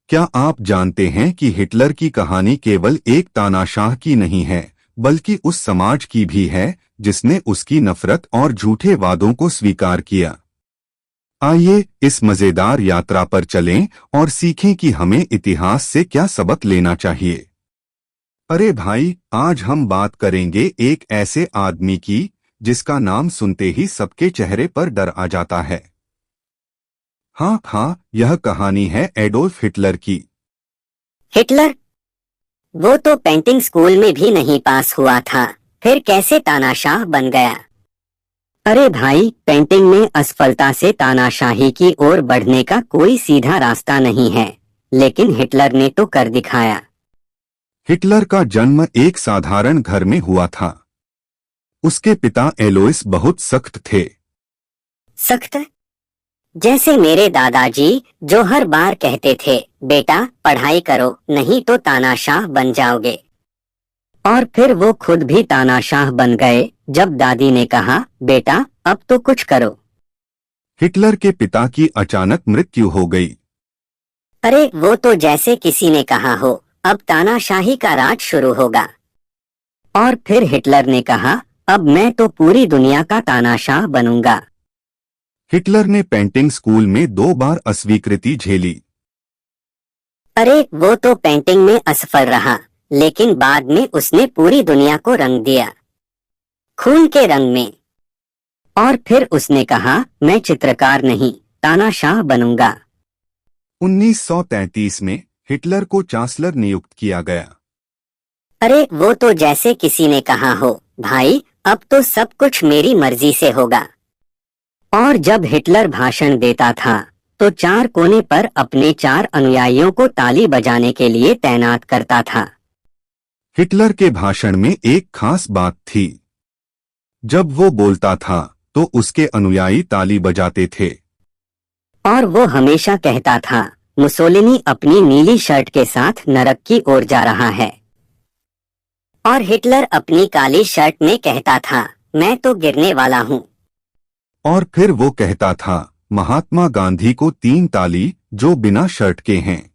क्या आप जानते हैं कि हिटलर की कहानी केवल एक तानाशाह की नहीं है, बल्कि उस समाज की भी है जिसने उसकी नफरत और झूठे वादों को स्वीकार किया। आइए इस मजेदार यात्रा पर चलें और सीखें कि हमें इतिहास से क्या सबक लेना चाहिए। अरे भाई, आज हम बात करेंगे एक ऐसे आदमी की जिसका नाम सुनते ही सबके चेहरे पर डर आ जाता है। हाँ, यह कहानी है एडोल्फ हिटलर की। हिटलर? वो तो पेंटिंग स्कूल में भी नहीं पास हुआ था, फिर कैसे तानाशाह बन गया? अरे भाई, पेंटिंग में असफलता से तानाशाही की ओर बढ़ने का कोई सीधा रास्ता नहीं है, लेकिन हिटलर ने तो कर दिखाया। हिटलर का जन्म एक साधारण घर में हुआ था। उसके पिता एलोइस बहुत सख्त थे। सख्त? जैसे मेरे दादाजी, जो हर बार कहते थे, बेटा पढ़ाई करो नहीं तो तानाशाह बन जाओगे। और फिर वो खुद भी तानाशाह बन गए जब दादी ने कहा, बेटा अब तो कुछ करो। हिटलर के पिता की अचानक मृत्यु हो गई। अरे वो तो जैसे किसी ने कहा हो, अब तानाशाही का राज शुरू होगा। और फिर हिटलर ने कहा, अब मैं तो पूरी दुनिया का तानाशाह बनूंगा। हिटलर ने पेंटिंग स्कूल में 2 बार अस्वीकृति झेली। अरे वो तो पेंटिंग में असफल रहा, लेकिन बाद में उसने पूरी दुनिया को रंग दिया, खून के रंग में। और फिर उसने कहा, मैं चित्रकार नहीं, तानाशाह बनूंगा। 1933 में हिटलर को चांसलर नियुक्त किया गया। अरे वो तो जैसे किसी ने कहा हो, भाई अब तो सब कुछ मेरी मर्जी से होगा। और जब हिटलर भाषण देता था तो 4 कोने पर अपने 4 अनुयायियों को ताली बजाने के लिए तैनात करता था। हिटलर के भाषण में एक खास बात थी। जब वो बोलता था तो उसके अनुयायी ताली बजाते थे। और वो हमेशा कहता था, मुसोलिनी अपनी नीली शर्ट के साथ नरक की ओर जा रहा है। और हिटलर अपनी काली शर्ट में कहता था, मैं तो गिरने वाला हूँ। और फिर वो कहता था, महात्मा गांधी को 3 ताली जो बिना शर्ट के हैं।